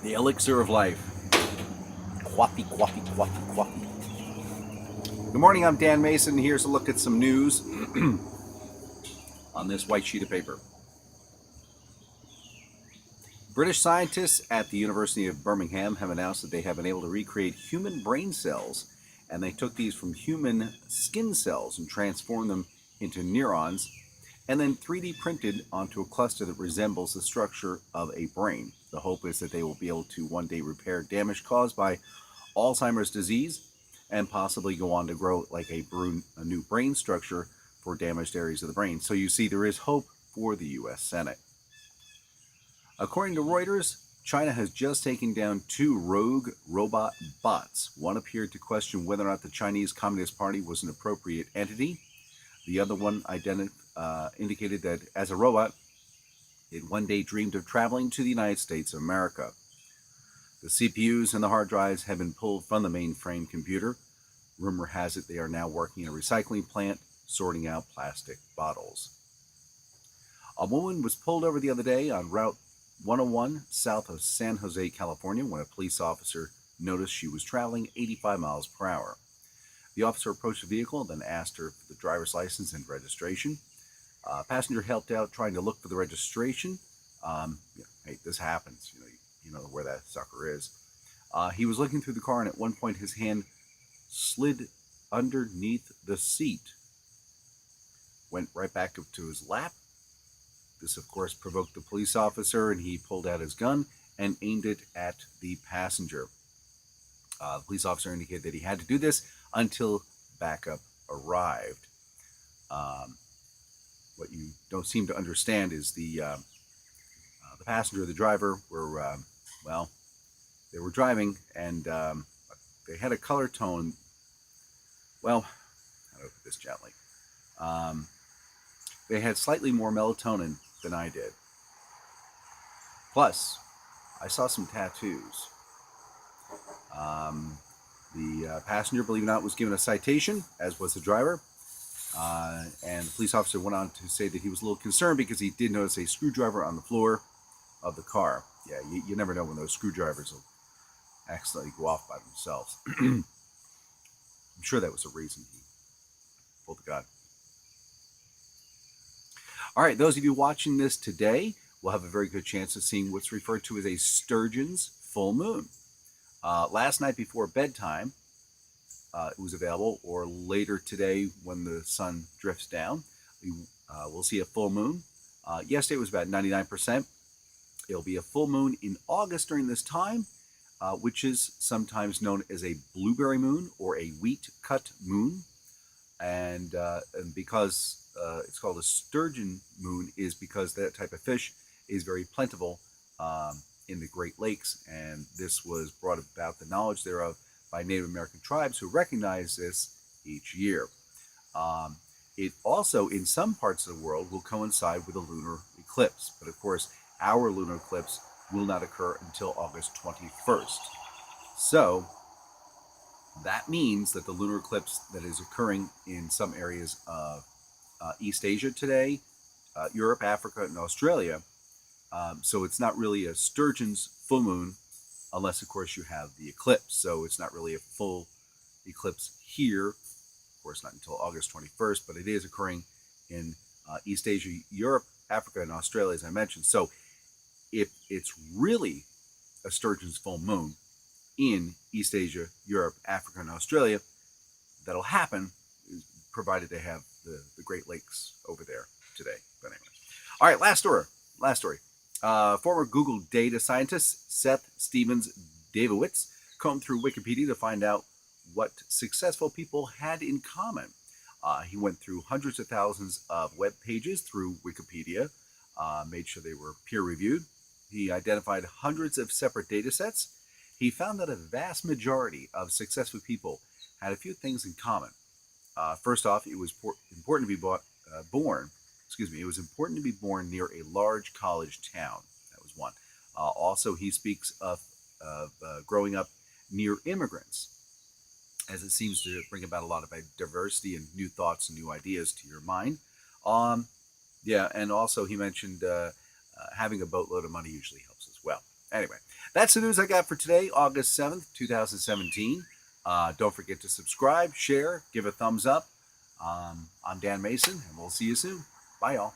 The elixir of life. Coffee, coffee, coffee, coffee. Good morning, I'm Dan Mayson. Here's a look at some news on this white sheet of paper. British scientists at the University of Birmingham have announced that they have been able to recreate human brain cells, and they took these from human skin cells and transformed them into neurons, and then 3D printed onto a cluster that resembles the structure of a brain. The hope is that they will be able to one day repair damage caused by Alzheimer's disease and possibly go on to grow like a new brain structure for damaged areas of the brain. So you see, there is hope for the U.S. Senate. According to Reuters, China has just taken down 2 rogue robot bots. One appeared to question whether or not the Chinese Communist Party was an appropriate entity. The other one indicated that as a robot, it one day dreamed of traveling to the United States of America. The CPUs and the hard drives have been pulled from the mainframe computer. Rumor has it they are now working in a recycling plant sorting out plastic bottles. A woman was pulled over the other day on Route 101 south of San Jose, California, when a police officer noticed she was traveling 85 miles per hour. The officer approached the vehicle and then asked her for the driver's license and registration. Passenger helped out trying to look for the registration. Hey, this happens. You know where that sucker is. He was looking through the car, and at one point his hand slid underneath the seat, went right back up to his lap. This, of course, provoked the police officer, and he pulled out his gun and aimed it at the passenger. The police officer indicated that he had to do this until backup arrived. What you don't seem to understand is the passenger and the driver were, they were driving, and they had a color tone. Well, how do I put this gently? They had slightly more melatonin than I did. Plus, I saw some tattoos. The passenger, believe it or not, was given a citation, as was the driver. And the police officer went on to say that he was a little concerned because he did notice a screwdriver on the floor of the car. Yeah, you never know when those screwdrivers will accidentally go off by themselves. I'm sure that was the reason he pulled the gun. All right, those of you watching this today will have a very good chance of seeing what's referred to as a Sturgeon's full moon. Last night before bedtime, it was available, or later today when the sun drifts down, we'll see a full moon. Yesterday it was about 99%. It'll be a full moon in August during this time, which is sometimes known as a blueberry moon or a wheat cut moon. And because it's called a sturgeon moon is because that type of fish is very plentiful in the Great Lakes, and this was brought about, the knowledge thereof, by Native American tribes who recognize this each year. It also, in some parts of the world, will coincide with a lunar eclipse, but of course, our lunar eclipse will not occur until August 21st. So, that means that the lunar eclipse that is occurring in some areas of East Asia today, Europe, Africa, and Australia, so it's not really a Sturgeon's full moon, unless, of course, you have the eclipse. So it's not really a full eclipse here, of course, not until August 21st, but it is occurring in East Asia, Europe, Africa, and Australia, as I mentioned. So if it's really a Sturgeon's full moon in East Asia, Europe, Africa, and Australia, that'll happen, provided they have the Great Lakes over there today. But anyway. All right, last story. Former Google data scientist Seth Stevens-Davidowitz combed through Wikipedia to find out what successful people had in common. He went through hundreds of thousands of web pages through Wikipedia, made sure they were peer-reviewed. He identified hundreds of separate data sets. He found that a vast majority of successful people had a few things in common. First off, it was important to be born. It was important to be born near a large college town. That was one. Also, he speaks of growing up near immigrants, as it seems to bring about a lot of diversity and new thoughts and new ideas to your mind. And also he mentioned having a boatload of money usually helps as well. Anyway, that's the news I got for today, August 7th, 2017. Don't forget to subscribe, share, give a thumbs up. I'm Dan Mayson, and we'll see you soon. Bye, y'all.